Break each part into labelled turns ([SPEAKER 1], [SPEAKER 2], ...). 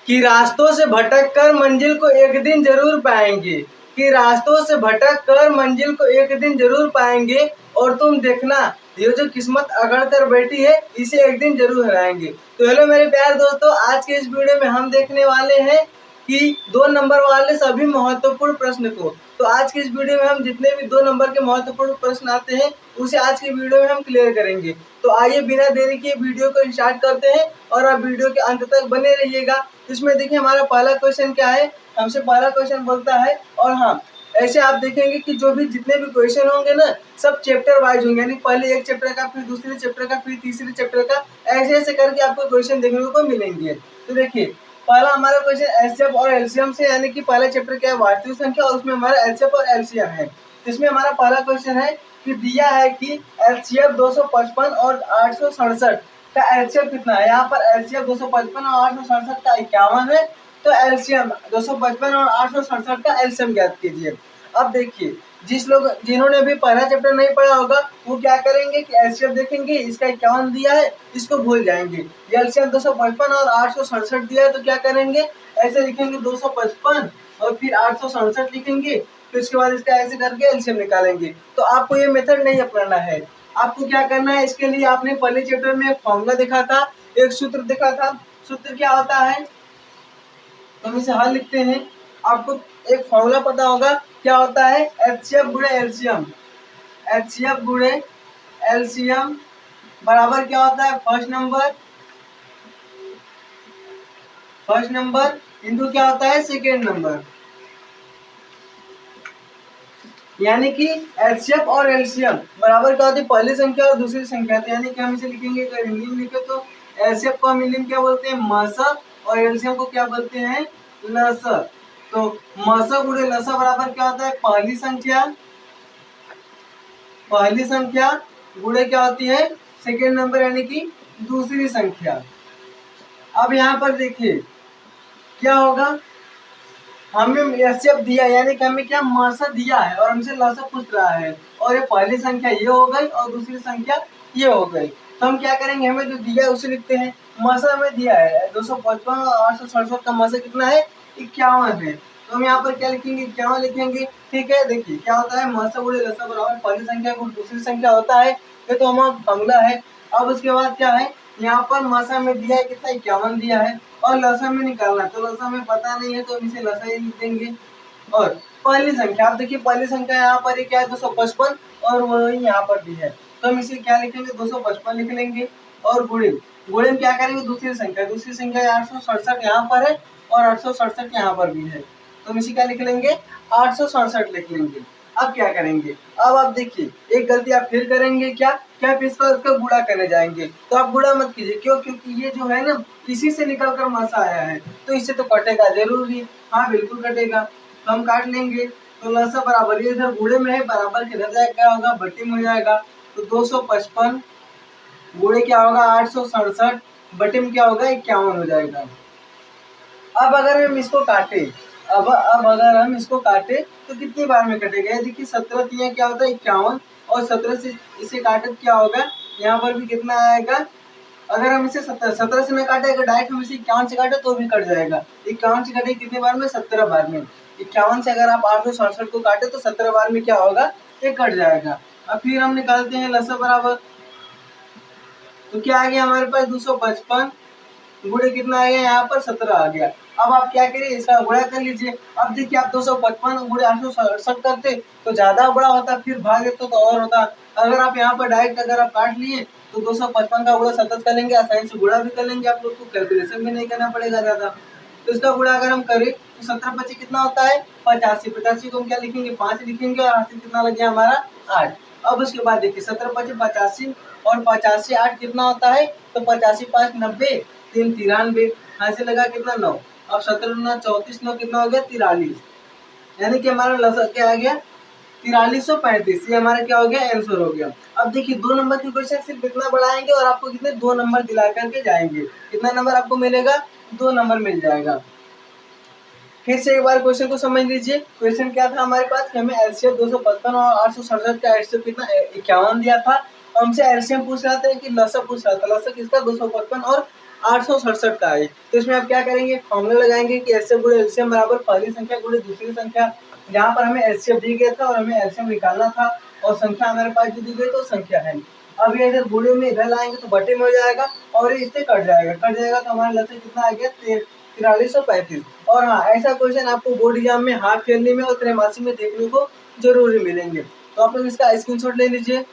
[SPEAKER 1] कि रास्तों से भटक कर मंजिल को एक दिन जरूर पाएंगे, कि रास्तों से भटक कर मंजिल को एक दिन जरूर पाएंगे, और तुम देखना ये जो किस्मत अगड़ कर बैठी है इसे एक दिन जरूर हराएंगे। तो हेलो मेरे प्यारे दोस्तों, आज के इस वीडियो में हम देखने वाले हैं कि 2 नंबर वाले सभी महत्वपूर्ण प्रश्न को। तो आज के इस वीडियो में हम जितने भी 2 नंबर के महत्वपूर्ण प्रश्न आते हैं उसे आज के वीडियो में हम क्लियर करेंगे। तो आइए बिना देरी के वीडियो को स्टार्ट करते हैं और आप वीडियो के अंत तक बने रहिएगा। इसमें देखिए हमारा पहला क्वेश्चन क्या है, हमसे पहला क्वेश्चन बोलता है, और हाँ ऐसे आप देखेंगे कि जो भी जितने भी क्वेश्चन होंगे ना सब चैप्टर वाइज होंगे, यानी पहले एक चैप्टर का, फिर दूसरे चैप्टर का, फिर तीसरे चैप्टर का, ऐसे ऐसे करके आपको क्वेश्चन देखने को मिलेंगे। तो देखिए पहला हमारा क्वेश्चन एचसीएफ और एलसीएम से, यानी कि पहला चैप्टर क्या है वास्तविक संख्या, और उसमें हमारा एचसीएफ और एलसीएम है। इसमें हमारा पहला क्वेश्चन है कि दिया है कि एचसीएफ 255 और 867 का एलसीएम कितना है। यहाँ पर एलसीएम 255 और 867 का 51 है, तो एलसीएम 255 और 867 का एलसीएम ज्ञात कीजिए। अब देखिए जिन्होंने अभी पहला चैप्टर नहीं पढ़ा होगा वो क्या करेंगे कि एलसीएम देखेंगे, इसका 51 दिया है इसको भूल जाएंगे, एलसीएम 255 और 867 दिया है तो क्या करेंगे ऐसे लिखेंगे 255 और फिर 867 लिखेंगे, फिर उसके बाद इसका ऐसे करके एलसीएम निकालेंगे। तो आपको ये मेथड नहीं अपनाना है। आपको क्या करना है, इसके लिए आपने पहले चैप्टर में एक फॉर्मूला देखा था, एक सूत्र देखा था। सूत्र क्या होता है, हम इसे हल लिखते हैं। आपको एक फॉर्मूला पता होगा क्या होता है, एचसीएफ गुणे एलसीएम। एचसीएफ गुणे एलसीएम बराबर क्या होता है, फर्स्ट नंबर इंटू क्या होता है, सेकेंड नंबर। यानी कि एचसीएफ और एलसीएम बराबर क्या होती है, पहली संख्या और दूसरी संख्या। तो यानी कि हम इसे लिखेंगे, अगर हिंदी में लिखे तो एचसीएफ को हम हिंदी में क्या बोलते हैं, मसा, और एलसीएम को क्या बोलते हैं, लसा। तो मसा गुणे लसा बराबर क्या होता है, पहली संख्या गुणे क्या होती है, सेकेंड नंबर यानी कि दूसरी संख्या। अब यहाँ पर देखिए क्या होगा, हमें एचसीएफ दिया यानी कि हमें क्या मसा दिया है और हमसे लसा पूछ रहा है, और ये पहली संख्या ये हो गई और दूसरी संख्या ये हो गई। तो हम क्या करेंगे, हमें जो दिया है उसे लिखते हैं। मसा हमें दिया है 255 और 867 का मसा कितना है, 51 है। तो हम यहाँ पर क्या लिखेंगे, 51 लिखेंगे। ठीक है, देखिए क्या होता है, मसा गुणे लसा बराबर पहली संख्या गुणे दूसरी संख्या होता है, ये तो हमारा फॉर्मूला है। अब उसके बाद क्या है, यहाँ पर मसा में दिया है कितना, 51 दिया है, और लसा में निकालना, तो लसा में पता नहीं है तो हम इसे लसा ही लिख देंगे। और पहली संख्या, आप देखिए पहली संख्या यहाँ पर क्या है 255, और वही यहाँ पर भी है, तो हम इसे क्या लिखेंगे 255 लिख लेंगे। और गुणे में क्या करेंगे, दूसरी संख्या 867 यहाँ पर है और 867 यहाँ पर भी है, तो हम इसे क्या लिख लेंगे, 867 लिख लेंगे। अब क्या करेंगे, अब आप देखिए एक गलती आप फिर करेंगे, क्या फिर इसका गुणा करने जाएंगे। तो आप गुणा मत कीजिए, क्यों, क्योंकि ये जो है ना इसी से निकल कर मसा आया है, तो इससे तो कटेगा जरूर ही। हाँ बिल्कुल कटेगा, तो हम काट लेंगे। तो लसा बराबर ये इधर गुणे में है, बराबर के इधर जाए क्या होगा, बट्टी में हो जाएगा। तो 255 गुणे क्या होगा 867, बट्टी में क्या होगा 51 हो जाएगा। अब अगर हम इसको काटे, अब अगर हम इसको काटे तो कितनी बार में कटेगा, देखिए 17 तिया क्या होता है 51, और 17 से इसे काटे क्या होगा, यहाँ पर भी कितना आएगा। अगर हम इसे 17 से न काटे, अगर डायरेक्ट हम इसे 51 से काटे तो भी कट जाएगा। 51 से कटे कितने बार में, 17 बार में। 51 से अगर आप 867 को काटे तो 17 बार में क्या होगा, ये कट जाएगा। अब फिर हम निकालते हैं लसा बराबर, तो क्या आ गया हमारे पास 255 गुणे कितना आ गया, यहाँ पर 17 आ गया। अब आप क्या करिए, इसका गुणा कर लीजिए। अब देखिए आप 255 गुणे 867 करते तो ज्यादा बड़ा होता, फिर भाग देते तो और होता। अगर आप यहाँ पर डायरेक्ट अगर आप काट लिए तो 255 का गुणा 17 कर लेंगे, आसानी से गुणा भी कर लेंगे, आप लोग को कैलकुलेशन भी नहीं करना पड़ेगा ज्यादा। तो इसका गुणा अगर हम करें तो 17 25 कितना होता है 85, 85 को हम क्या लिखेंगे 5 लिखेंगे, और हाथ से कितना लग गया हमारा 8। अब उसके बाद देखिए 17 25 85, और 85 8 कितना होता है, तो 85 5 90, 3 93, यहाँ से लगा कितना 9। अब 17 9 34, 9 कितना हो गया 43, यानी कि हमारा लसा क्या आ गया 4335। ये हमारा क्या हो गया, आंसर हो गया। अब देखिए 2 नंबर की क्वेश्चन सिर्फ इतना बढ़ाएंगे और आपको कितने 2 नंबर दिला करके जाएंगे। कितना नंबर आपको मिलेगा, 2 नंबर मिल जाएगा। फिर से एक बार क्वेश्चन को समझ लीजिए। क्वेश्चन क्या था हमारे पास कि हमें एलसीएम 255 और 867 का एलसीएम कितना 51 दिया था। हमसे एलसीएम पूछ रहा था कि लसा पूछ रहा था, लसा किसका 255 और 867 का है। तो इसमें आप क्या करेंगे, फॉर्मूला लगाएंगे कि एचसीएफ गुणे एलसीएम बराबर पहली संख्या गुणे दूसरी संख्या, जहाँ पर हमें एचसीएफ दी गया था और हमें एलसीएम निकालना था और संख्या हमारे पास जो दी गई तो संख्या है। अब ये इधर गुणे में इधर लाएंगे तो बटे में हो जाएगा और ये इससे कट जाएगा तो हमारा लक्ष्य कितना आ गया 4335। और हाँ, ऐसा क्वेश्चन आपको बोर्ड एग्जाम में हाफ ईयरली में और त्रैमासिक में देखने को जरूर मिलेंगे। तो आप लोग इसका स्क्रीनशॉट ले लीजिए।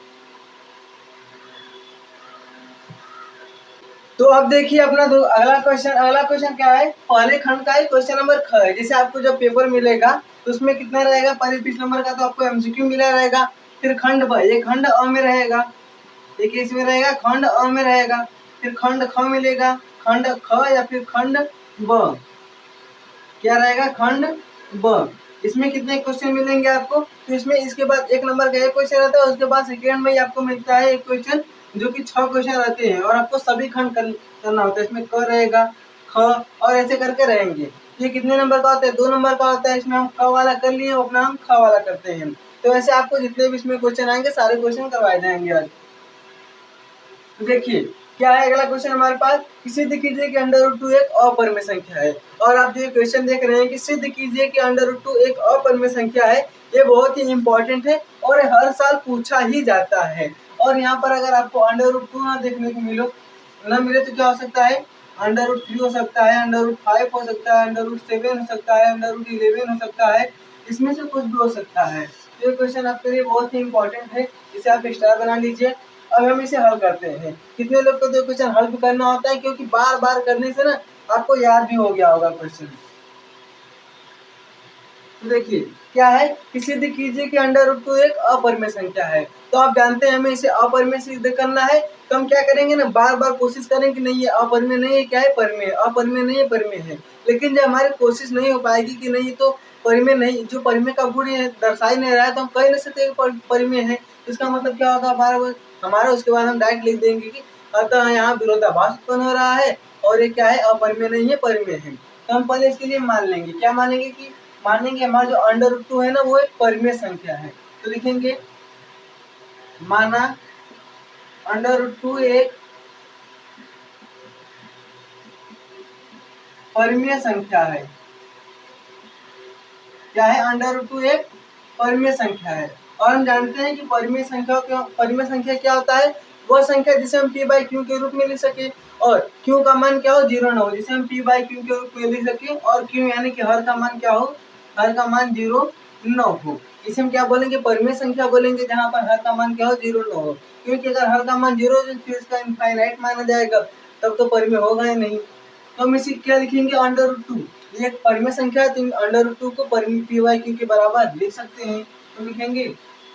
[SPEAKER 1] तो अब देखिए अपना अगला क्वेश्चन क्या है, पहले खंड का है, क्वेश्चन नंबर ख है। जैसे आपको जब पेपर मिलेगा तो उसमें कितना रहेगा, 25 नंबर का तो आपको एमसीक्यू मिला रहेगा। फिर खंड ब, ये खंड अ में रहेगा, एक इसमें रहेगा खंड अ में रहेगा, फिर खंड ख मिलेगा, खंड ख या फिर खंड ब, क्या रहेगा खंड ब। इसमें कितने क्वेश्चन मिलेंगे आपको, तो इसमें इसके बाद एक नंबर का एक क्वेश्चन रहता है, उसके बाद सेकेंड में आपको मिलता है एक क्वेश्चन जो कि 6 क्वेश्चन रहते हैं और आपको सभी खंड करना होता है। इसमें क रहेगा, ख और ऐसे करके रहेंगे। ये कितने नंबर का होता है, 2 नंबर का होता है। इसमें हम क वाला कर लिए, अपना हम ख वाला करते हैं। तो ऐसे आपको जितने भी इसमें क्वेश्चन आएंगे सारे क्वेश्चन करवाए जाएंगे आज। तो देखिए क्या है अगला क्वेश्चन हमारे पास, सिद्ध कीजिए कि √2 एक अपरिमेय संख्या है। और आप जो क्वेश्चन देख रहे हैं कि सिद्ध कीजिए कि √2 एक अपरिमेय संख्या है, ये बहुत ही इंपॉर्टेंट है और हर साल पूछा ही जाता है। और यहाँ पर अगर आपको √2 ना देखने को मिले तो क्या हो सकता है, √3 हो सकता है, √5 हो सकता है, √7 हो सकता है, √11 हो सकता है, इसमें से कुछ भी हो सकता है। तो ये क्वेश्चन आपके लिए बहुत ही इंपॉर्टेंट है, इसे आप स्टार बना लीजिए। अब हम इसे हल करते हैं। कितने लोग को तो क्वेश्चन हल भी करना होता है, क्योंकि बार बार करने से ना आपको याद भी हो गया होगा क्वेश्चन। तो देखिए क्या है कि सिद्ध कीजिए कि √2 एक अपरिमेय संख्या है। तो आप जानते हैं हमें इसे अपरिमेय सिद्ध करना है, तो हम क्या करेंगे ना, बार बार कोशिश करें कि नहीं ये अपरिमेय नहीं है, क्या है परिमेय, अपरिमेय नहीं है परिमेय है। लेकिन जब हमारी कोशिश नहीं हो पाएगी कि नहीं तो परिमेय नहीं, जो परिमेय का गुण दर्शा ही नहीं रहा है, तो हम कह नहीं सकते परिमेय है। इसका मतलब क्या होगा हमारा उसके बाद हम डायरेक्ट लिख देंगे कि अतः यहाँ विरोधाभास उत्पन्न हो रहा है और ये क्या है, अपरिमेय नहीं है परिमेय है। तो हम पहले इसके लिए मान लेंगे, क्या मानेंगे कि मानेंगे हमारा जो √2 है ना वो एक परिमेय संख्या है। तो लिखेंगे माना √2 एक परिमेय संख्या है। क्या है, √2 एक परिमेय संख्या है। और हम जानते हैं कि परिमेय संख्या क्या होता है, वह संख्या जिसे हम p/q के रूप में लिख सके और q का मान क्या हो, 0 ना हो, जिसे हम p/q के रूप में लिख सके और q यानी कि हर का मान क्या हो, हर का मान 0 न हो। इसे हम क्या बोलेंगे, परिमेय संख्या बोलेंगे, जहाँ पर हर का मान क्या हो, 0 न हो। क्योंकि अगर हर का मान 0 हो फिर इसका इनफाइनाइट माना जाएगा, तब तो परिमेय होगा ही नहीं। तो हम इसे क्या लिखेंगे, √2 ये एक परिमेय संख्या है, तो √2 को परिमेय p/q के बराबर लिख सकते हैं। तो लिखेंगे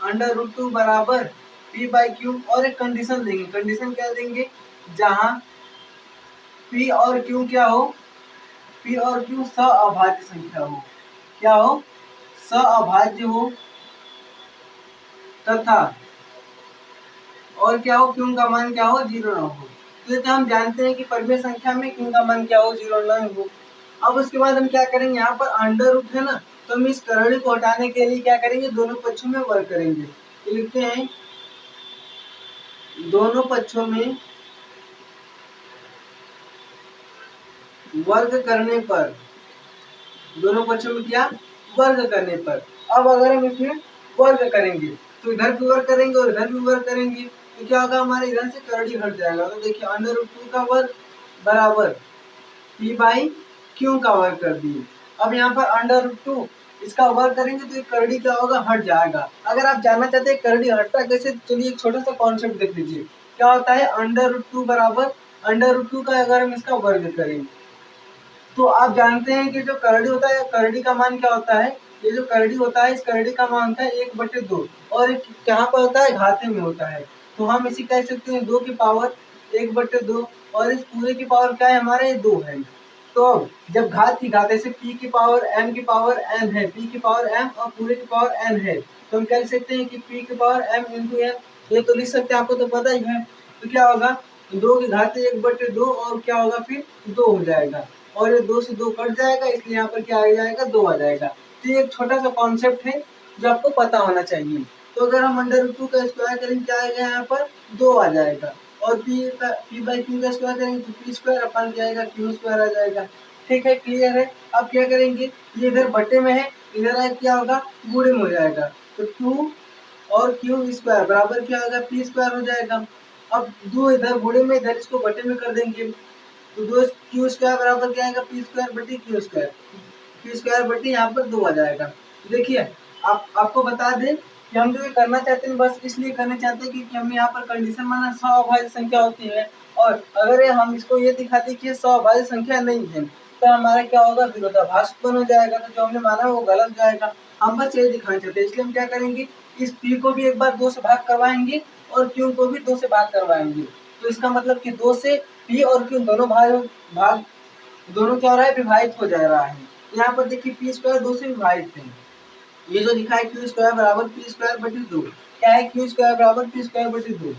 [SPEAKER 1] √2 बराबर p/q और एक कंडीशन देंगे, कंडीशन क्या देंगे, जहां p और q क्या हो, p और q सअभाज्य संख्या हो, क्या हो, सअभाज्य हो, तथा और क्या हो, q का मान क्या हो, 0 ना हो। तो हम जानते हैं कि परिमेय संख्या में q का मान क्या हो, 0 ना हो। अब उसके बाद हम क्या करेंगे, यहाँ पर √ है ना, तो हम इस करड़ी को हटाने के लिए क्या करेंगे, दोनों पक्षों में वर्ग करेंगे। तो लिखते हैं दोनों पक्षों में वर्ग करने पर, दोनों पक्षों में क्या, वर्ग करने पर। अब अगर हम इसमें वर्ग करेंगे तो इधर भी वर्ग करेंगे और इधर भी वर्ग करेंगे, तो क्या होगा, हमारे इधर से करड़ी हट जाएगा। तो देखिए √2 का वर्ग बराबर p/q का वर्ग कर दिए। अब यहाँ पर √2 इसका वर्ग करेंगे तो ये करड़ी क्या होगा, हट जाएगा। अगर आप जानना चाहते हैं करड़ी हटता कैसे, चलिए एक छोटा सा कॉन्सेप्ट देख लीजिए। क्या होता है, √2 बराबर √2 का अगर हम इसका वर्ग करें तो आप जानते हैं कि जो करड़ी होता है, करड़ी का मान क्या होता है, ये जो करड़ी होता है इस करड़ी का मान होता है 1/2 और एक कहाँ पर होता है, घाते में होता है। तो हम इसी कह सकते हैं 2 की पावर 1/2 और इस पूरे की पावर क्या है, हमारे 2 है। तो जब घात की घात ऐसे p की पावर m की पावर n है, p की पावर m और पूरे की पावर n है, तो हम कह सकते हैं कि p की पावर m × n, ये तो लिख सकते हैं, आपको तो पता ही है। तो क्या होगा, 2 की घात 1/2 और क्या होगा फिर 2 हो जाएगा और ये 2 से 2 कट जाएगा, इसलिए यहाँ पर क्या आ जाएगा, 2 आ जाएगा। तो ये एक छोटा सा कॉन्सेप्ट है जो आपको पता होना चाहिए। तो अगर हम √2 का स्क्वायर करेंगे क्या आएगा, यहाँ पर 2 आ जाएगा। और पी बाई क्यू का स्क्वायर करेंगे तो पी स्क्वायर अपन क्या आएगा, क्यू स्क्वायर आ जाएगा। ठीक है, क्लियर है। अब क्या करेंगे, ये इधर बटे में है, इधर आए क्या होगा, गुणे में हो जाएगा। तो 2 और क्यू स्क्वायर बराबर क्या होगा, पी स्क्वायर हो जाएगा। अब 2 इधर गुणे में, इधर इसको बटे में कर देंगे तो 2 क्यू स्क्वायर बराबर क्या आएगा, पी स्क्वायर बटे क्यू स्क्वायर। पी स्क्वायर बटे यहाँ पर 2 आ जाएगा। देखिए आपको बता दें कि हम जो ये करना चाहते हैं बस इसलिए करना चाहते हैं क्योंकि हमने यहाँ पर कंडीशन माना 100 अभाज्य संख्या होती है, और अगर हम इसको ये दिखाते कि 100 अभाज्य संख्या नहीं है तो हमारा क्या होगा, विरोधाभास उत्पन्न हो जाएगा, तो जो हमने माना वो गलत जाएगा। हम बस ये दिखाना चाहते हैं, इसलिए हम क्या करेंगे, इस पी को भी एक बार 2 से भाग करवाएंगे और क्यू को भी 2 से भाग करवाएंगे। तो इसका मतलब कि 2 से पी और क्यू दोनों भाग दोनों क्या हो रहा है, विभाजित हो जा रहा है। यहाँ पर देखिए पी स्क्वायर 2 से विभाजित है, ये जो लिखा है क्यू स्क्वायर बराबर पी स्क्वायर बटे 2, क्या है, क्यू स्क्वायर बराबर पी स्क्वायर बटे 2।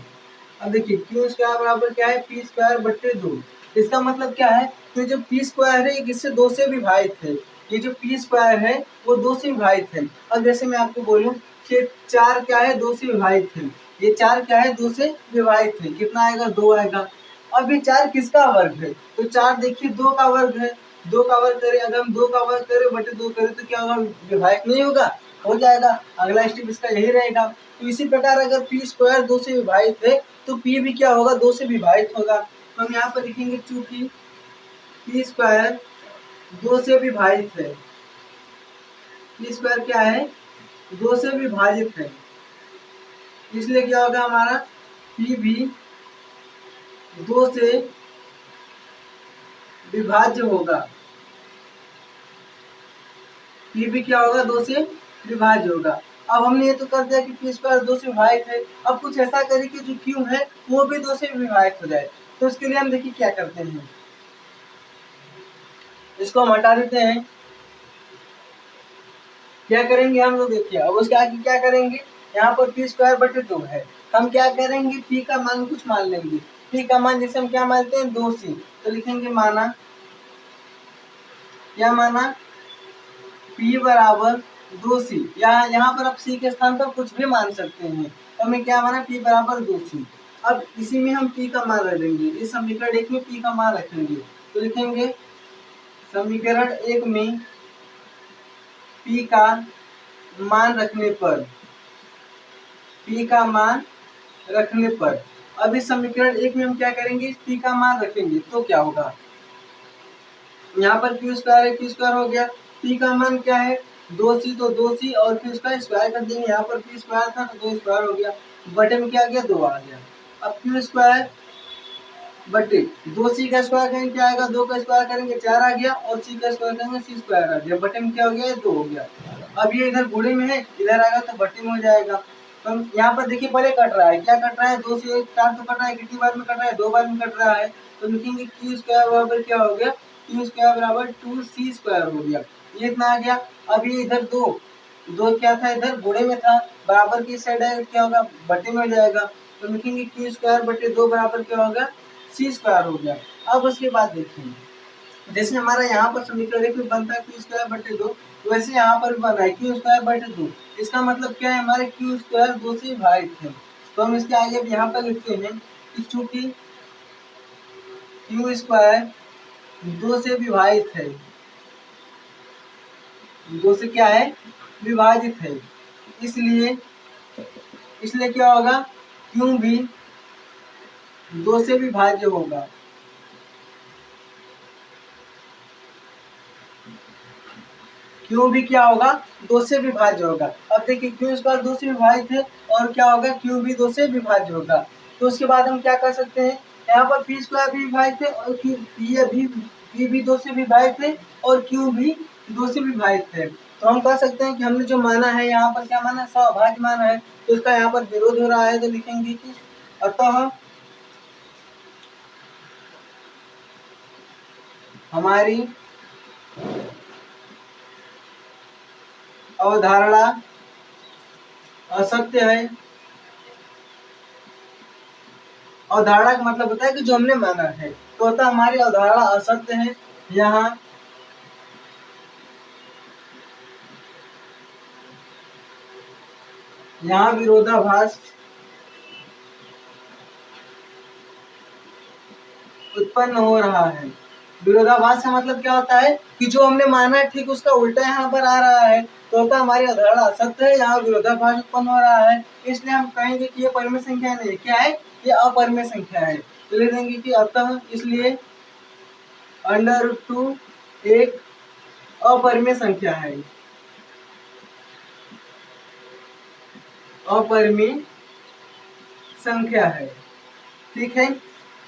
[SPEAKER 1] अब देखिए क्यू स्क्वायर बराबर क्या है, पी स्क्वायर बटे 2। इसका मतलब क्या है, तो जो पी स्क्वायर है ये किससे, 2 से विभाजित है। ये जो पी स्क्वायर है वो 2 से विभाजित है। अब जैसे मैं आपको बोलूं कि 4 क्या है, 2 से विभाजित है, ये 4 क्या है, 2 से विभाजित है, कितना आएगा, 2 आएगा। अब ये 4 किसका वर्ग है, तो 4 देखिए 2 का वर्ग है, 2 का वर्ग करें, अगर हम 2 का वर्ग करें बटे 2 करें तो क्या होगा, विभाजित नहीं होगा, हो जाएगा। अगला स्टेप इसका यही रहेगा। तो इसी प्रकार अगर पी स्क्वायर 2 से विभाजित है तो पी भी क्या होगा, 2 से विभाजित होगा। तो हम यहाँ पर लिखेंगे चूंकि पी स्क्वायर 2 से विभाजित है, पी स्क्वायर क्या है, 2 से विभाजित है, इसलिए क्या होगा हमारा, पी भी 2 से विभाज्य होगा। पी भी क्या होगा, 2 से विभाज्य होगा। अब हमने ये तो कर दिया कि पी स्क्वायर 2 से विभाजित है, अब कुछ ऐसा करें कि जो क्यू है वो भी 2 से विभाजित हो जाए। तो इसके लिए हम देखिए क्या करते हैं, इसको हम हटा देते हैं। क्या करेंगे हम लोग, देखिए अब उसके आगे क्या करेंगे, यहाँ पर पी स्क्वायर बटे 2 है, हम क्या करेंगे, पी का मान कुछ मान लेंगे। पी का मान जैसे हम क्या मानते हैं, 2c, तो लिखेंगे माना, क्या माना, पी बराबर 2c, यहाँ पर आप सी के स्थान पर कुछ भी मान सकते हैं, तो हमें क्या माना, पी बराबर 2c। अब इसी में हम पी का मान रख देंगे, इस समीकरण 1 में पी का मान रखेंगे, तो लिखेंगे समीकरण 1 में पी का मान रखने पर, पी का मान रखने पर, अब इस समीकरण 1 में हम क्या करेंगे, इस पी का मान रखेंगे तो क्या होगा, यहाँ पर क्यू स्क्वायर है, क्यू स्क्वायर हो गया, पी का मान क्या है, 2c, तो 2c और क्यू स्क्वायर स्क्वायर कर देंगे, यहाँ पर पी स्क्वायर था तो 2 स्क्वायर हो गया, बटे में क्या आ गया, 2 आ गया। अब क्यू स्क्वायर बटे 2c का स्क्वायर करेंगे क्या आएगा, 2 का स्क्वायर करेंगे 4 आ गया, और c का स्क्वायर करेंगे c स्क्वायर आ गया, बटे में क्या हो गया, 2 हो गया। अब ये इधर गुणे में है, इधर आएगा तो बटे में हो जाएगा। तो यहाँ पर देखिए पहले कट रहा है, क्या कट रहा है, 2 से 4 तो कट रहा है, कितनी बार में कट रहा है, 2 बार में कट रहा है, तो लिखेंगे क्यू स्क्वायर बराबर क्या हो गया, क्यू स्क्वायर बराबर 2c स्क्वायर हो गया, ये इतना आ गया। अब ये इधर 2 क्या था, इधर गुणे में था, बराबर की साइड है क्या होगा, बटे में हो जाएगा, तो लिखेंगे क्यू स्क्वायर बटे 2 बराबर क्या होगा, सी स्क्वायर हो गया। अब उसके बाद देखिए, जैसे हमारा यहाँ पर समीकरण 1 में बनता है क्यू स्क्वायर बटे 2, वैसे यहाँ पर भी बन रहा है क्यू स्क्वायर बटे 2। इसका मतलब क्या है, हमारे क्यू स्क्वायर 2 से विभाजित है, तो हम इसके आगे यहाँ पर लिखते हैं कि चूंकि क्यू स्क्वायर 2 से विभाजित है, 2 से क्या है, विभाजित है, इसलिए इसलिए क्या होगा, क्यू भी 2 से विभाज्य होगा। क्यू भी क्या होगा, 2 से विभाज्य होगा। अब देखिए क्यू स्क्वायर 2 से विभाजित है और क्या होगा, क्यू भी 2 से विभाज्य होगा। तो उसके बाद हम क्या कर सकते हैं, यहाँ पर पी स्क्वायर भी विभाजित है और पी भी 2 से विभाजित है और क्यू भी 2 से विभाजित है। तो हम कह सकते हैं कि हमने जो माना है, यहाँ पर क्या माना, सौभाज्य माना है, तो इसका यहाँ पर विरोध हो रहा है, तो लिखेंगे कि अतः हमारी अवधारणा असत्य है। अवधारणा का मतलब होता है कि जो हमने माना है, तो अतः हमारी अवधारणा असत्य है। यहाँ विरोधाभास उत्पन्न हो रहा है। विरोधाभास का मतलब क्या होता है कि जो हमने माना है ठीक उसका उल्टा यहाँ पर आ रहा है, तो होता हमारी अवधारणा असत्य है, यहाँ विरोधाभास उत्पन्न हो रहा है, इसलिए हम कहेंगे कि ये परिमेय संख्या नहीं, क्या है, ये अपरिमेय संख्या है। तो ले देंगे कि अतः इसलिए √2 एक अपरिमेय संख्या है, अपरिमेय संख्या है। ठीक है,